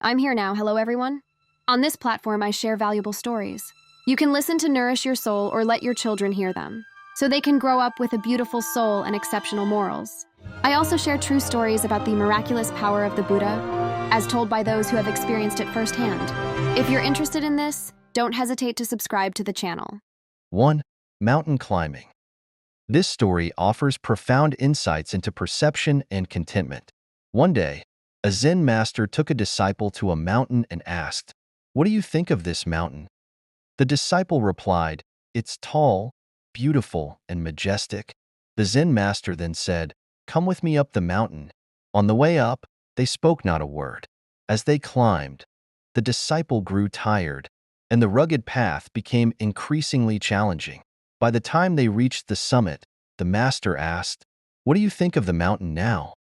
I'm here now. Hello, everyone. On this platform, I share valuable stories. You can listen to nourish your soul or let your children hear them, so they can grow up with a beautiful soul and exceptional morals. I also share true stories about the miraculous power of the Buddha, as told by those who have experienced it firsthand. If you're interested in this, don't hesitate to subscribe to the channel. 1. Mountain climbing. This story offers profound insights into perception and contentment. One day, a Zen master took a disciple to a mountain and asked, "What do you think of this mountain?" The disciple replied, "It's tall, beautiful, and majestic." The Zen master then said, "Come with me up the mountain." On the way up, they spoke not a word. As they climbed, the disciple grew tired, and the rugged path became increasingly challenging. By the time they reached the summit, the master asked, "What do you think of the mountain now?"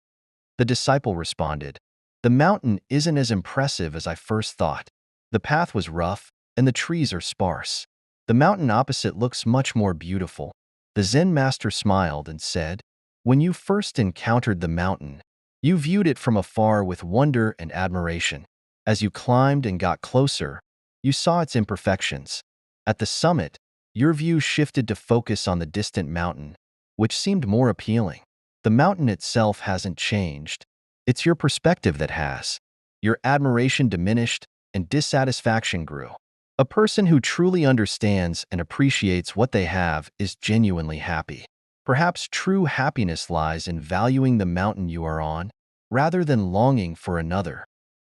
The disciple responded, "The mountain isn't as impressive as I first thought. The path was rough, and the trees are sparse. The mountain opposite looks much more beautiful." The Zen master smiled and said, "When you first encountered the mountain, you viewed it from afar with wonder and admiration. As you climbed and got closer, you saw its imperfections. At the summit, your view shifted to focus on the distant mountain, which seemed more appealing. The mountain itself hasn't changed. It's your perspective that has. Your admiration diminished and dissatisfaction grew. A person who truly understands and appreciates what they have is genuinely happy. Perhaps true happiness lies in valuing the mountain you are on, rather than longing for another."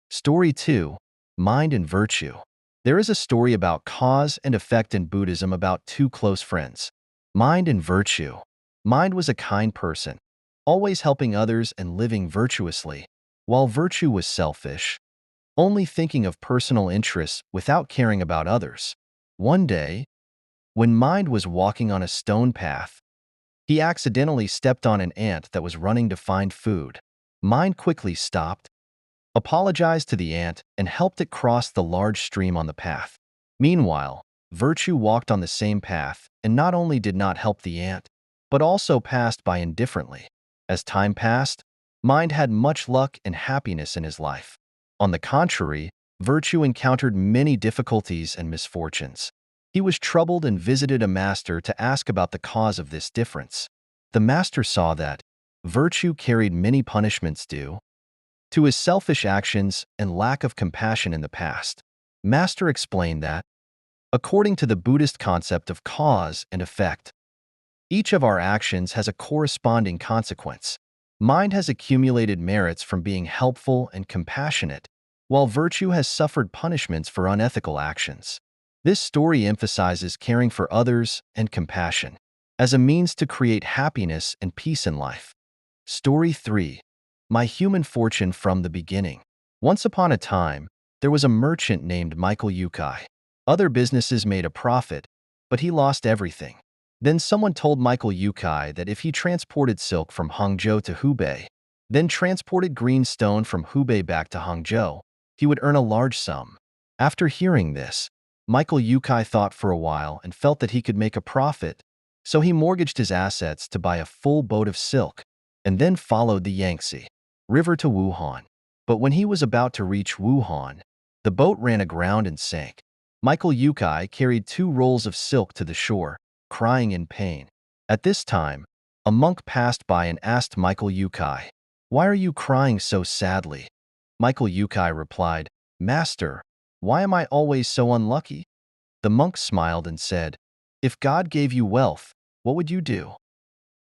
Story 2. Mind and Virtue. There is a story about cause and effect in Buddhism about two close friends. Mind and Virtue. Mind was a kind person, always helping others and living virtuously, while Virtue was selfish, only thinking of personal interests without caring about others. One day, when Mind was walking on a stone path, he accidentally stepped on an ant that was running to find food. Mind quickly stopped, apologized to the ant, and helped it cross the large stream on the path. Meanwhile, Virtue walked on the same path and not only did not help the ant, but also passed by indifferently. As time passed, Mind had much luck and happiness in his life. On the contrary, Virtue encountered many difficulties and misfortunes. He was troubled and visited a master to ask about the cause of this difference. The master saw that Virtue carried many punishments due to his selfish actions and lack of compassion in the past. Master explained that, according to the Buddhist concept of cause and effect, each of our actions has a corresponding consequence. Mind has accumulated merits from being helpful and compassionate, while Virtue has suffered punishments for unethical actions. This story emphasizes caring for others and compassion as a means to create happiness and peace in life. Story 3. My Human Fortune from the Beginning. Once upon a time, there was a merchant named Michael Yukai. Other businesses made a profit, but he lost everything. Then someone told Michael Yukai that if he transported silk from Hangzhou to Hubei, then transported green stone from Hubei back to Hangzhou, he would earn a large sum. After hearing this, Michael Yukai thought for a while and felt that he could make a profit, so he mortgaged his assets to buy a full boat of silk and then followed the Yangtze River to Wuhan. But when he was about to reach Wuhan, the boat ran aground and sank. Michael Yukai carried 2 rolls of silk to the shore, crying in pain. At this time, a monk passed by and asked Michael Yukai, "Why are you crying so sadly?" Michael Yukai replied, "Master, why am I always so unlucky?" The monk smiled and said, "If God gave you wealth, what would you do?"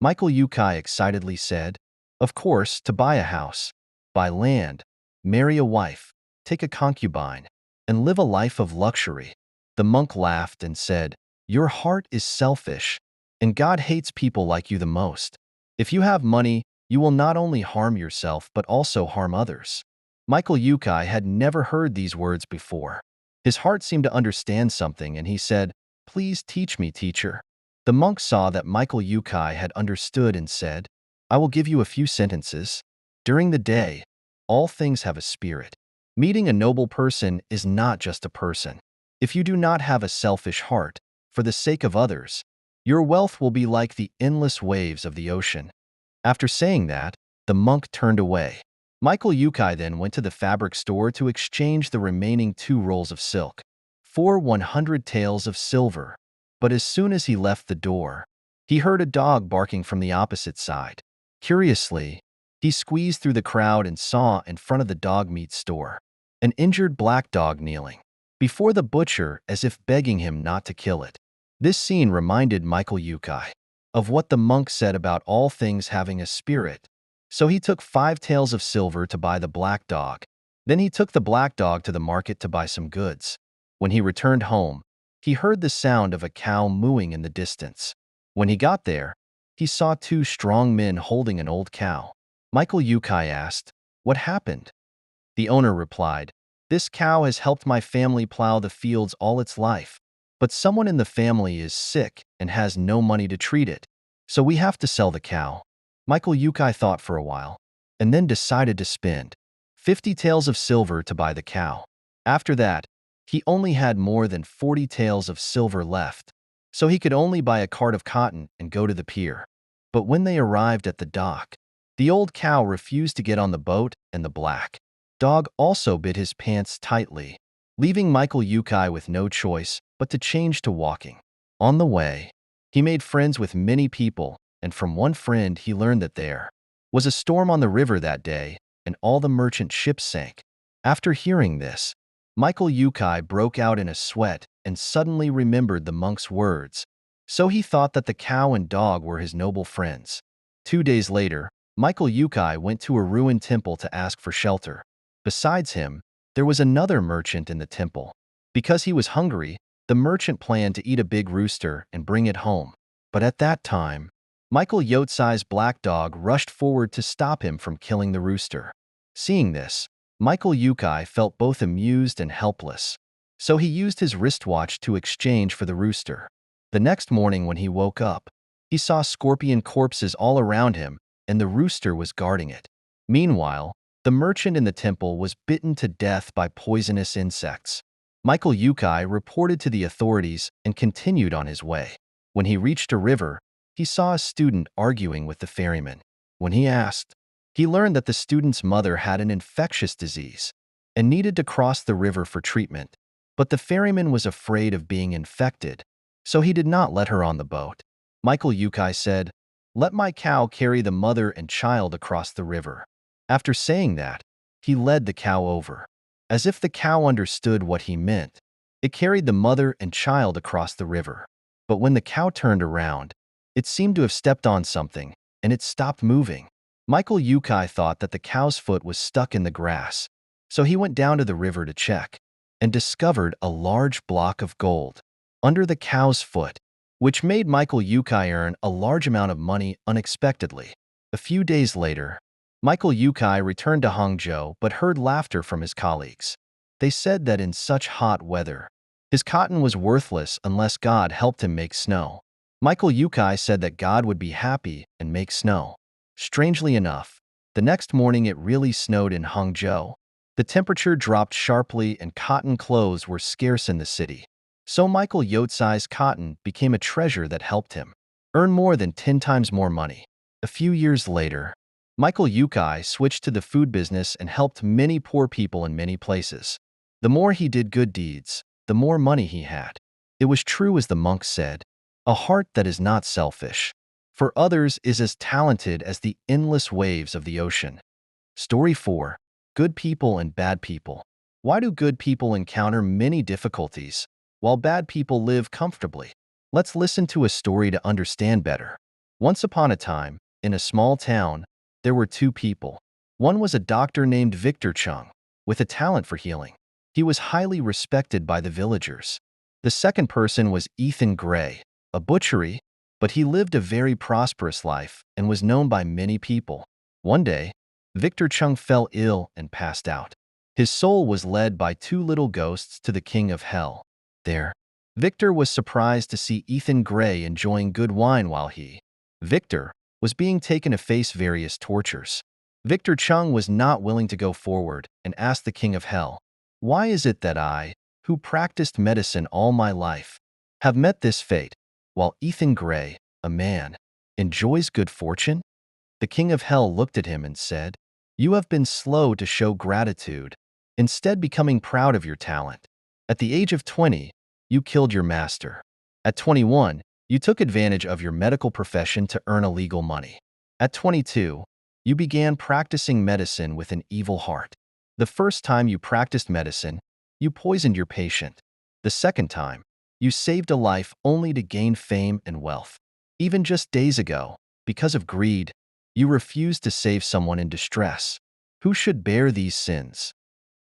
Michael Yukai excitedly said, "Of course, to buy a house, buy land, marry a wife, take a concubine, and live a life of luxury." The monk laughed and said, "Your heart is selfish, and God hates people like you the most. If you have money, you will not only harm yourself but also harm others." Michael Yukai had never heard these words before. His heart seemed to understand something, and he said, "Please teach me, teacher." The monk saw that Michael Yukai had understood and said, "I will give you a few sentences. During the day, all things have a spirit. Meeting a noble person is not just a person. If you do not have a selfish heart, for the sake of others, your wealth will be like the endless waves of the ocean." After saying that, the monk turned away. Michael Yukai then went to the fabric store to exchange the remaining 2 rolls of silk for 100 taels of silver. But as soon as he left the door, he heard a dog barking from the opposite side. Curiously, he squeezed through the crowd and saw in front of the dog meat store an injured black dog kneeling before the butcher as if begging him not to kill it. This scene reminded Michael Yukai of what the monk said about all things having a spirit. So he took 5 taels of silver to buy the black dog. Then he took the black dog to the market to buy some goods. When he returned home, he heard the sound of a cow mooing in the distance. When he got there, he saw 2 strong men holding an old cow. Michael Yukai asked, "What happened?" The owner replied, "This cow has helped my family plow the fields all its life, but someone in the family is sick and has no money to treat it, so we have to sell the cow." Michael Yukai thought for a while, and then decided to spend 50 taels of silver to buy the cow. After that, he only had more than 40 taels of silver left, so he could only buy a cart of cotton and go to the pier. But when they arrived at the dock, the old cow refused to get on the boat, and the black dog also bit his pants tightly, leaving Michael Yukai with no choice but to change to walking. On the way, he made friends with many people, and from one friend he learned that there was a storm on the river that day, and all the merchant ships sank. After hearing this, Michael Yukai broke out in a sweat and suddenly remembered the monk's words. So he thought that the cow and dog were his noble friends. 2 days later, Michael Yukai went to a ruined temple to ask for shelter. Besides him, there was another merchant in the temple. Because he was hungry, the merchant planned to eat a big rooster and bring it home. But at that time, Michael Yutsai's black dog rushed forward to stop him from killing the rooster. Seeing this, Michael Yukai felt both amused and helpless. So he used his wristwatch to exchange for the rooster. The next morning when he woke up, he saw scorpion corpses all around him, and the rooster was guarding it. Meanwhile, the merchant in the temple was bitten to death by poisonous insects. Michael Yukai reported to the authorities and continued on his way. When he reached a river, he saw a student arguing with the ferryman. When he asked, he learned that the student's mother had an infectious disease and needed to cross the river for treatment. But the ferryman was afraid of being infected, so he did not let her on the boat. Michael Yukai said, "Let my cow carry the mother and child across the river." After saying that, he led the cow over. As if the cow understood what he meant, it carried the mother and child across the river. But when the cow turned around, it seemed to have stepped on something, and it stopped moving. Michael Yukai thought that the cow's foot was stuck in the grass, so he went down to the river to check, and discovered a large block of gold under the cow's foot, which made Michael Yukai earn a large amount of money unexpectedly. A few days later, Michael Yukai returned to Hangzhou but heard laughter from his colleagues. They said that in such hot weather, his cotton was worthless unless God helped him make snow. Michael Yukai said that God would be happy and make snow. Strangely enough, the next morning it really snowed in Hangzhou. The temperature dropped sharply and cotton clothes were scarce in the city. So Michael Yutsai's cotton became a treasure that helped him earn more than 10 times more money. A few years later, Michael Yukai switched to the food business and helped many poor people in many places. The more he did good deeds, the more money he had. It was true as the monk said, "A heart that is not selfish for others is as talented as the endless waves of the ocean." Story 4. Good people and bad people. Why do good people encounter many difficulties, while bad people live comfortably? Let's listen to a story to understand better. Once upon a time, in a small town, there were 2 people. One was a doctor named Victor Chung, with a talent for healing. He was highly respected by the villagers. The second person was Ethan Gray, a butchery, but he lived a very prosperous life and was known by many people. One day, Victor Chung fell ill and passed out. His soul was led by 2 little ghosts to the king of hell. There, Victor was surprised to see Ethan Gray enjoying good wine while he, Victor, was being taken to face various tortures. Victor Chung was not willing to go forward and asked the king of hell, "Why is it that I, who practiced medicine all my life, have met this fate, while Ethan Gray, a man, enjoys good fortune?" The king of hell looked at him and said, You have been slow to show gratitude, instead becoming proud of your talent. At the age of 20, you killed your master. At 21, you took advantage of your medical profession to earn illegal money. At 22, you began practicing medicine with an evil heart. The first time you practiced medicine, you poisoned your patient. The second time, you saved a life only to gain fame and wealth. Even just days ago, because of greed, you refused to save someone in distress. Who should bear these sins?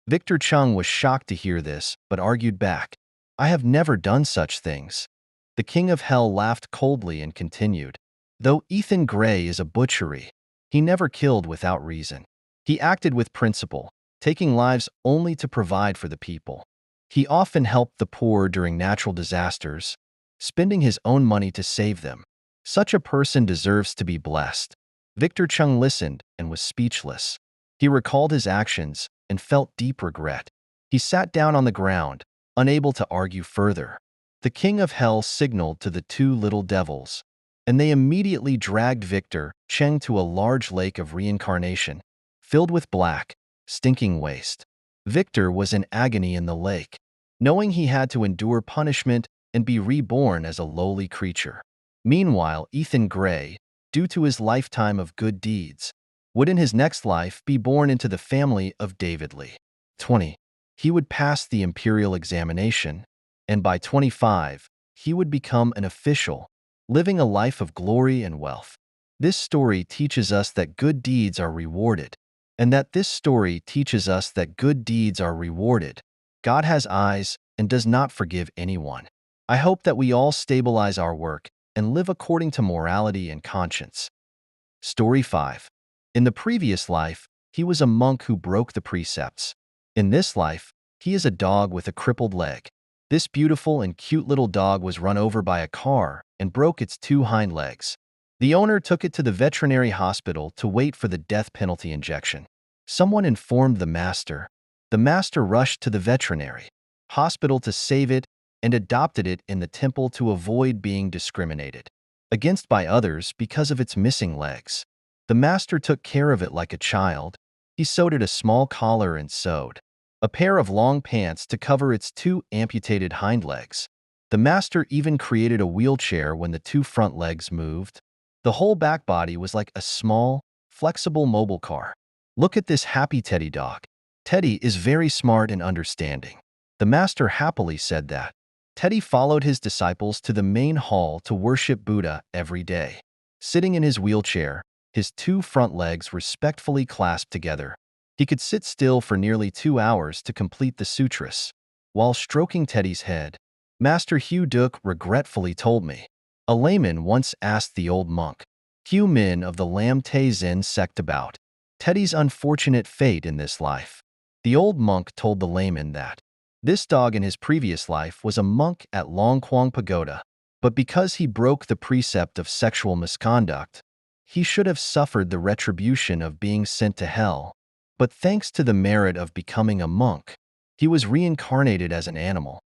Victor Chung was shocked to hear this, but argued back. I have never done such things. The king of hell laughed coldly and continued. Though Ethan Gray is a butchery, he never killed without reason. He acted with principle, taking lives only to provide for the people. He often helped the poor during natural disasters, spending his own money to save them. Such a person deserves to be blessed. Victor Chung listened and was speechless. He recalled his actions and felt deep regret. He sat down on the ground, unable to argue further. The king of hell signaled to the two little devils, and they immediately dragged Victor Cheng to a large lake of reincarnation, filled with black, stinking waste. Victor was in agony in the lake, knowing he had to endure punishment and be reborn as a lowly creature. Meanwhile, Ethan Gray, due to his lifetime of good deeds, would in his next life be born into the family of David Lee. 20. He would pass the imperial examination, and by 25, he would become an official, living a life of glory and wealth. This story teaches us that good deeds are rewarded, God has eyes and does not forgive anyone. I hope that we all stabilize our work and live according to morality and conscience. Story 5. In the previous life, he was a monk who broke the precepts. In this life, he is a dog with a crippled leg. This beautiful and cute little dog was run over by a car and broke its two hind legs. The owner took it to the veterinary hospital to wait for the death penalty injection. Someone informed the master. The master rushed to the veterinary hospital to save it and adopted it in the temple to avoid being discriminated against by others because of its missing legs. The master took care of it like a child. He sewed it a small collar and sewed a pair of long pants to cover its two amputated hind legs. The master even created a wheelchair when the two front legs moved. The whole back body was like a small, flexible mobile car. Look at this happy Teddy dog. Teddy is very smart and understanding. The master happily said that. Teddy followed his disciples to the main hall to worship Buddha every day. Sitting in his wheelchair, his two front legs respectfully clasped together, he could sit still for nearly 2 hours to complete the sutras. While stroking Teddy's head, Master Hugh Duk regretfully told me. A layman once asked the old monk, Hugh Min of the Lam Te Zen sect, about Teddy's unfortunate fate in this life. The old monk told the layman that this dog in his previous life was a monk at Long Kwang Pagoda, but because he broke the precept of sexual misconduct, he should have suffered the retribution of being sent to hell. But thanks to the merit of becoming a monk, he was reincarnated as an animal.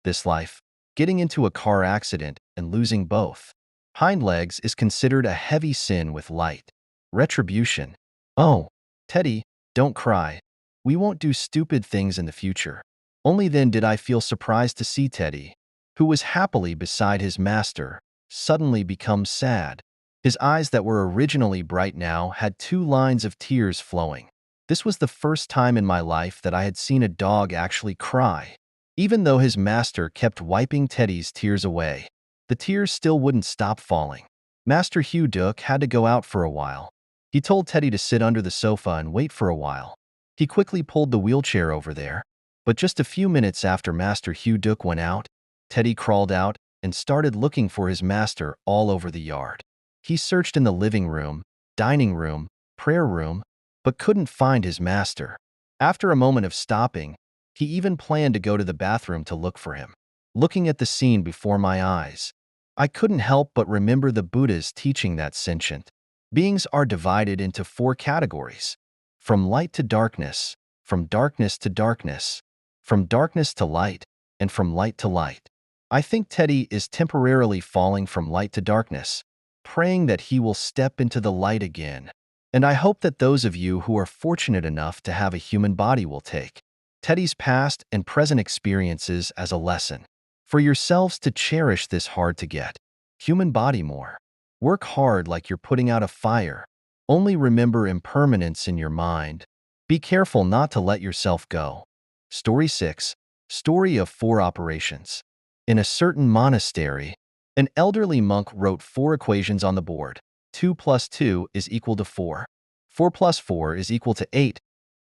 This life, getting into a car accident and losing both hind legs is considered a heavy sin with light retribution. Oh, Teddy, don't cry. We won't do stupid things in the future. Only then did I feel surprised to see Teddy, who was happily beside his master, suddenly become sad. His eyes that were originally bright now had 2 lines of tears flowing. This was the first time in my life that I had seen a dog actually cry. Even though his master kept wiping Teddy's tears away, the tears still wouldn't stop falling. Master Hugh Duk had to go out for a while. He told Teddy to sit under the sofa and wait for a while. He quickly pulled the wheelchair over there, but just a few minutes after Master Hugh Duk went out, Teddy crawled out and started looking for his master all over the yard. He searched in the living room, dining room, prayer room, but couldn't find his master. After a moment of stopping, he even planned to go to the bathroom to look for him. Looking at the scene before my eyes, I couldn't help but remember the Buddha's teaching that sentient beings are divided into 4 categories: from light to darkness, from darkness to darkness, from darkness to light, and from light to light. I think Teddy is temporarily falling from light to darkness, praying that he will step into the light again. And I hope that those of you who are fortunate enough to have a human body will take Teddy's past and present experiences as a lesson for yourselves to cherish this hard-to-get human body more. Work hard like you're putting out a fire. Only remember impermanence in your mind. Be careful not to let yourself go. Story 6. Story of 4 operations. In a certain monastery, an elderly monk wrote 4 equations on the board. 2 plus 2 is equal to 4. 4 plus 4 is equal to 8.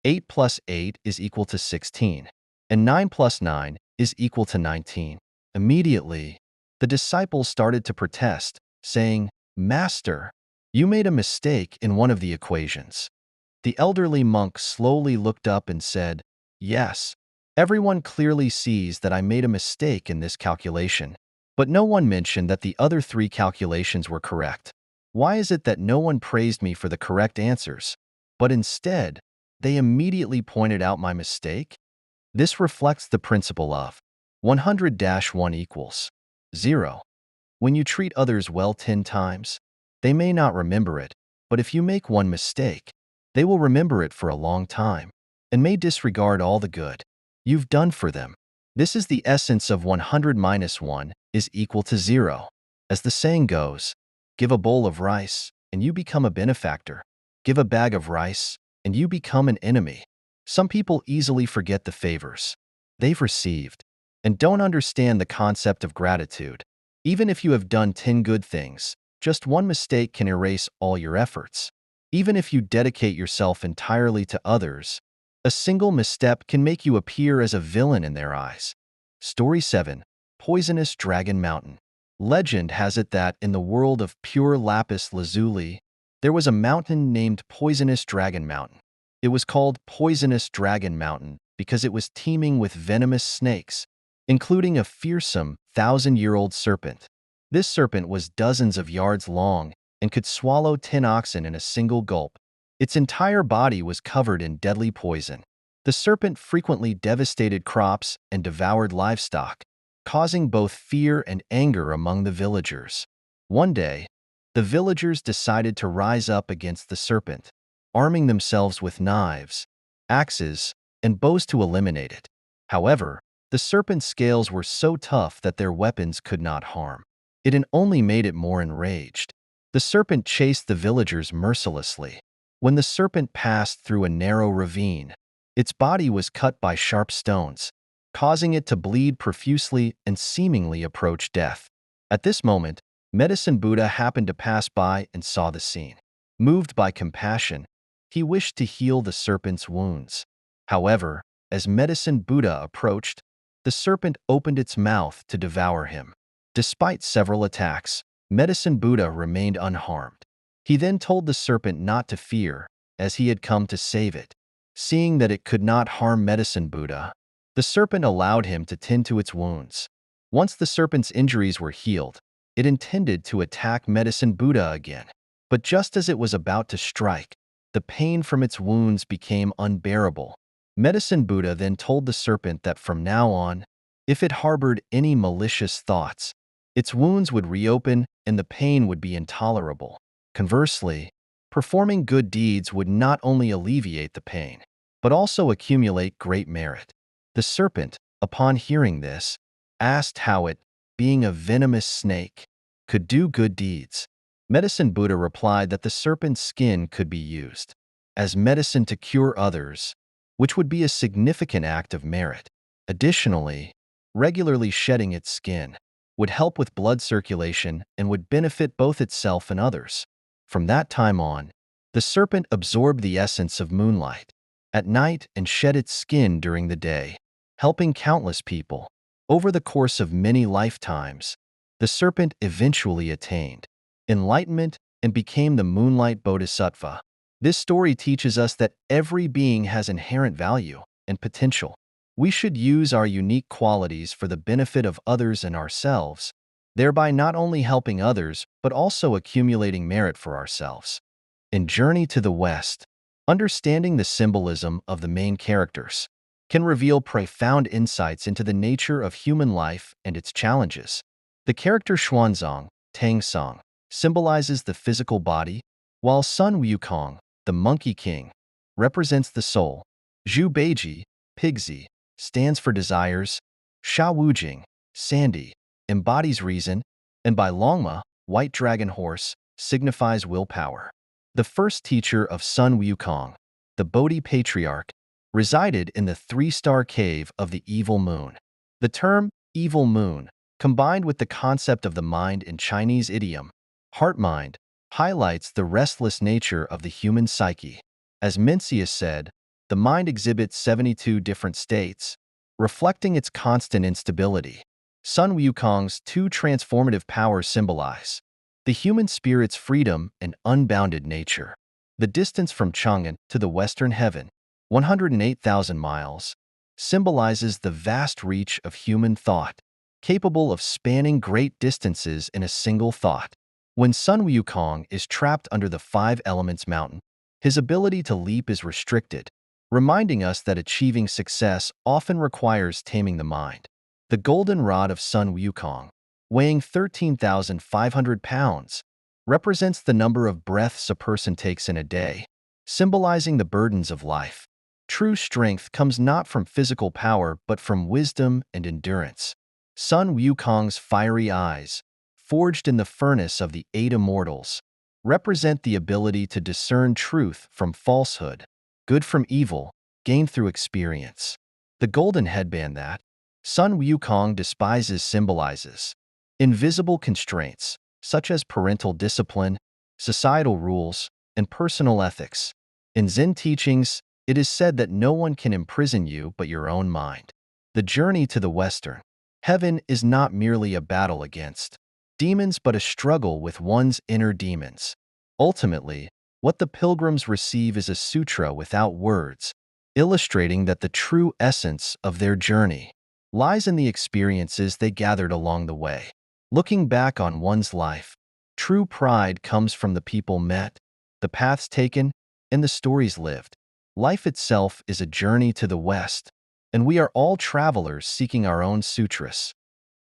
8 plus 8 is equal to 16. And 9 plus 9 is equal to 19. Immediately, the disciples started to protest, saying, "Master, you made a mistake in one of the equations." The elderly monk slowly looked up and said, "Yes, everyone clearly sees that I made a mistake in this calculation, but no one mentioned that the other 3 calculations were correct. Why is it that no one praised me for the correct answers, but instead, they immediately pointed out my mistake?" This reflects the principle of 100-1 equals 0. When you treat others well 10 times, they may not remember it, but if you make one mistake, they will remember it for a long time and may disregard all the good you've done for them. This is the essence of 100 minus 1 is equal to 0. As the saying goes, give a bowl of rice and you become a benefactor. Give a bag of rice and you become an enemy. Some people easily forget the favors they've received and don't understand the concept of gratitude. Even if you have done 10 good things, just one mistake can erase all your efforts. Even if you dedicate yourself entirely to others, a single misstep can make you appear as a villain in their eyes. Story 7. Poisonous Dragon Mountain. Legend has it that in the world of pure lapis lazuli, there was a mountain named Poisonous Dragon Mountain. It was called Poisonous Dragon Mountain because it was teeming with venomous snakes, including a fearsome 1,000-year-old serpent. This serpent was dozens of yards long and could swallow 10 oxen in a single gulp. Its entire body was covered in deadly poison. The serpent frequently devastated crops and devoured livestock, causing both fear and anger among the villagers. One day, the villagers decided to rise up against the serpent, arming themselves with knives, axes, and bows to eliminate it. However, the serpent's scales were so tough that their weapons could not harm. It only made it more enraged. The serpent chased the villagers mercilessly. When the serpent passed through a narrow ravine, its body was cut by sharp stones, causing it to bleed profusely and seemingly approach death. At this moment, Medicine Buddha happened to pass by and saw the scene. Moved by compassion, he wished to heal the serpent's wounds. However, as Medicine Buddha approached, the serpent opened its mouth to devour him. Despite several attacks, Medicine Buddha remained unharmed. He then told the serpent not to fear, as he had come to save it. Seeing that it could not harm Medicine Buddha, the serpent allowed him to tend to its wounds. Once the serpent's injuries were healed, it intended to attack Medicine Buddha again. But just as it was about to strike, the pain from its wounds became unbearable. Medicine Buddha then told the serpent that from now on, if it harbored any malicious thoughts, its wounds would reopen and the pain would be intolerable. Conversely, performing good deeds would not only alleviate the pain, but also accumulate great merit. The serpent, upon hearing this, asked how it, being a venomous snake, could do good deeds. Medicine Buddha replied that the serpent's skin could be used as medicine to cure others, which would be a significant act of merit. Additionally, regularly shedding its skin would help with blood circulation and would benefit both itself and others. From that time on, the serpent absorbed the essence of moonlight at night and shed its skin during the day, helping countless people. Over the course of many lifetimes, the serpent eventually attained enlightenment and became the Moonlight Bodhisattva. This story teaches us that every being has inherent value and potential. We should use our unique qualities for the benefit of others and ourselves, thereby not only helping others but also accumulating merit for ourselves. In Journey to the West, understanding the symbolism of the main characters can reveal profound insights into the nature of human life and its challenges. The character Xuanzang, Tangsong, symbolizes the physical body, while Sun Wukong, the Monkey King, represents the soul. Zhu Beiji, Pigzi, stands for desires. Sha Wujing, Sandy, embodies reason. And Bai Longma, White Dragon Horse, signifies willpower. The first teacher of Sun Wukong, the Bodhi Patriarch, resided in the three-star cave of the Evil Moon. The term evil moon, combined with the concept of the mind in Chinese idiom, heart-mind, highlights the restless nature of the human psyche. As Mencius said, the mind exhibits 72 different states, reflecting its constant instability. Sun Wukong's two transformative powers symbolize the human spirit's freedom and unbounded nature. The distance from Chang'an to the western heaven, 108,000 miles, symbolizes the vast reach of human thought, capable of spanning great distances in a single thought. When Sun Wukong is trapped under the Five Elements Mountain, his ability to leap is restricted, reminding us that achieving success often requires taming the mind. The golden rod of Sun Wukong, weighing 13,500 pounds, represents the number of breaths a person takes in a day, symbolizing the burdens of life. True strength comes not from physical power but from wisdom and endurance. Sun Wukong's fiery eyes, forged in the furnace of the Eight Immortals, represent the ability to discern truth from falsehood, good from evil, gained through experience. The golden headband that Sun Wukong despises symbolizes invisible constraints, such as parental discipline, societal rules, and personal ethics. In Zen teachings, it is said that no one can imprison you but your own mind. The journey to the Western heaven is not merely a battle against demons but a struggle with one's inner demons. Ultimately, what the pilgrims receive is a sutra without words, illustrating that the true essence of their journey lies in the experiences they gathered along the way. Looking back on one's life, true pride comes from the people met, the paths taken, and the stories lived. Life itself is a journey to the West, and we are all travelers seeking our own sutras.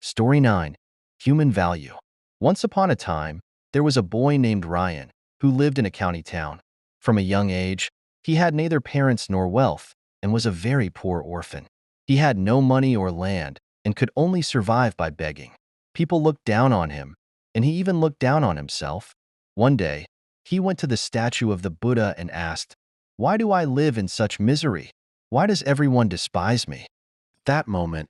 Story 9. Human Value. Once upon a time, there was a boy named Ryan who lived in a county town. From a young age, he had neither parents nor wealth and was a very poor orphan. He had no money or land and could only survive by begging. People looked down on him, and he even looked down on himself. One day, he went to the statue of the Buddha and asked, "Why do I live in such misery? Why does everyone despise me?" At that moment,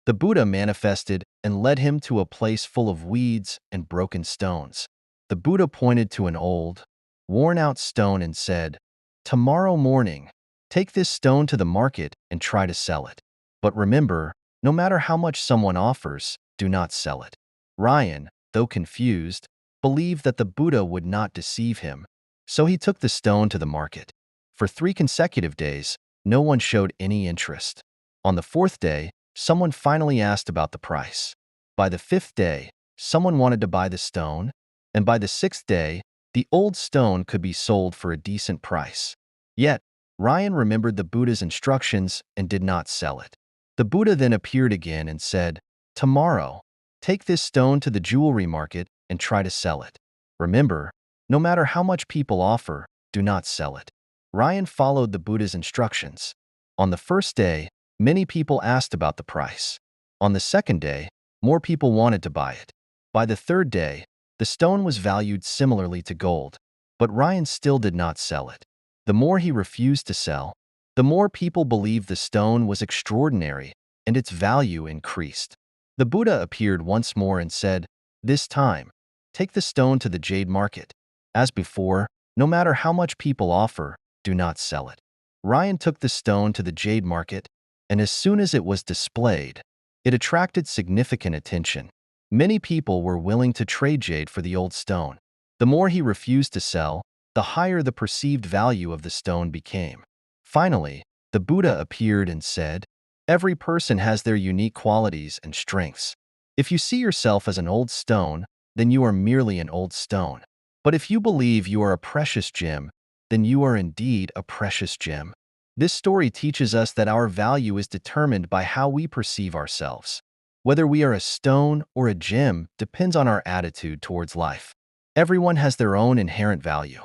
the Buddha manifested and led him to a place full of weeds and broken stones. The Buddha pointed to an old, worn-out stone and said, "Tomorrow morning, take this stone to the market and try to sell it. But remember, no matter how much someone offers, do not sell it." Ryan, though confused, believed that the Buddha would not deceive him, so he took the stone to the market. For 3 consecutive days, no one showed any interest. On the 4th day, someone finally asked about the price. By the 5th day, someone wanted to buy the stone, and by the 6th day, the old stone could be sold for a decent price. Yet, Ryan remembered the Buddha's instructions and did not sell it. The Buddha then appeared again and said, "Tomorrow, take this stone to the jewelry market and try to sell it. Remember, no matter how much people offer, do not sell it." Ryan followed the Buddha's instructions. On the 1st day, many people asked about the price. On the 2nd day, more people wanted to buy it. By the 3rd day, the stone was valued similarly to gold, but Ryan still did not sell it. The more he refused to sell, the more people believed the stone was extraordinary and its value increased. The Buddha appeared once more and said, "This time, take the stone to the jade market. As before, no matter how much people offer, do not sell it." Ryan took the stone to the jade market, and as soon as it was displayed, it attracted significant attention. Many people were willing to trade jade for the old stone. The more he refused to sell, the higher the perceived value of the stone became. Finally, the Buddha appeared and said, "Every person has their unique qualities and strengths. If you see yourself as an old stone, then you are merely an old stone. But if you believe you are a precious gem, then you are indeed a precious gem." This story teaches us that our value is determined by how we perceive ourselves. Whether we are a stone or a gem depends on our attitude towards life. Everyone has their own inherent value.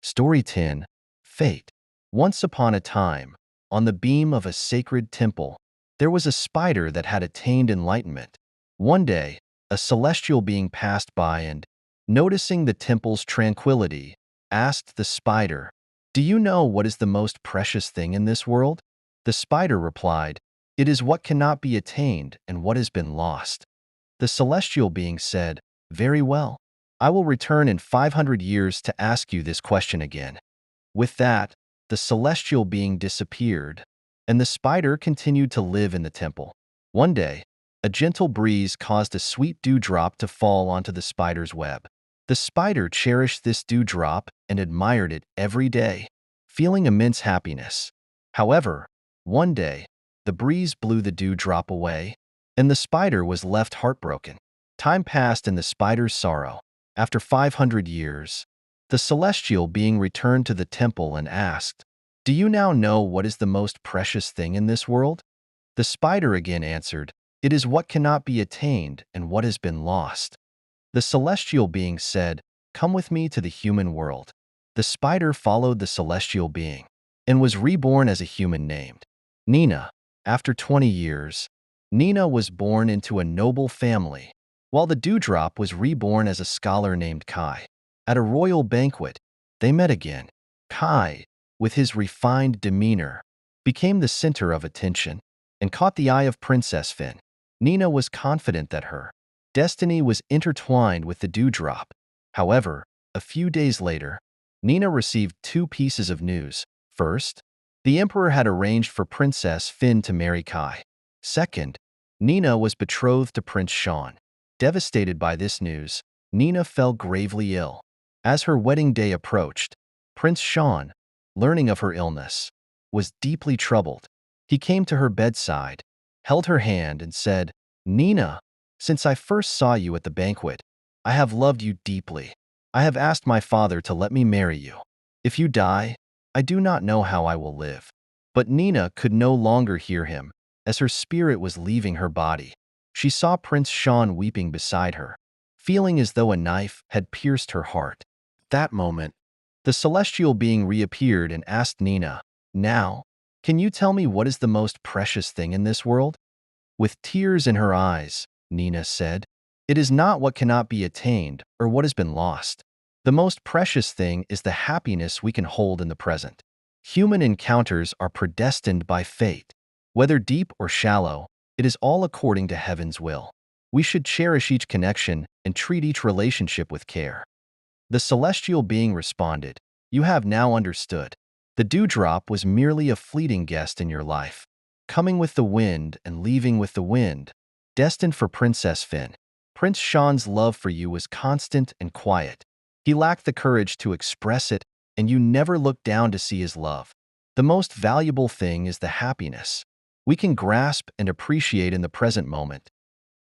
Story 10. Fate. Once upon a time, on the beam of a sacred temple, there was a spider that had attained enlightenment. One day, a celestial being passed by and, noticing the temple's tranquility, asked the spider, "Do you know what is the most precious thing in this world?" The spider replied, "It is what cannot be attained and what has been lost." The celestial being said, "Very well. I will return in 500 years to ask you this question again." With that, the celestial being disappeared, and the spider continued to live in the temple. One day, a gentle breeze caused a sweet dewdrop to fall onto the spider's web. The spider cherished this dewdrop and admired it every day, feeling immense happiness. However, one day, the breeze blew the dewdrop away, and the spider was left heartbroken. Time passed in the spider's sorrow. After 500 years, the celestial being returned to the temple and asked, "Do you now know what is the most precious thing in this world?" The spider again answered, "It is what cannot be attained and what has been lost." The celestial being said, "Come with me to the human world." The spider followed the celestial being and was reborn as a human named Nina. After 20 years, Nina was born into a noble family, while the dewdrop was reborn as a scholar named Kai. At a royal banquet, they met again. Kai, with his refined demeanor, became the center of attention and caught the eye of Princess Finn. Nina was confident that her destiny was intertwined with the dewdrop. However, a few days later, Nina received two pieces of news. First, the emperor had arranged for Princess Finn to marry Kai. Second, Nina was betrothed to Prince Sean. Devastated by this news, Nina fell gravely ill. As her wedding day approached, Prince Sean, learning of her illness, was deeply troubled. He came to her bedside, held her hand, and said, "Nina, since I first saw you at the banquet, I have loved you deeply. I have asked my father to let me marry you. If you die, I do not know how I will live." But Nina could no longer hear him, as her spirit was leaving her body. She saw Prince Sean weeping beside her, feeling as though a knife had pierced her heart. That moment, the celestial being reappeared and asked Nina, "Now, can you tell me what is the most precious thing in this world?" With tears in her eyes, Nina said, "It is not what cannot be attained or what has been lost. The most precious thing is the happiness we can hold in the present. Human encounters are predestined by fate. Whether deep or shallow, it is all according to heaven's will. We should cherish each connection and treat each relationship with care." The celestial being responded, "You have now understood. The dewdrop was merely a fleeting guest in your life, coming with the wind and leaving with the wind, destined for Princess Finn. Prince Sean's love for you was constant and quiet. He lacked the courage to express it, and you never looked down to see his love. The most valuable thing is the happiness we can grasp and appreciate in the present moment.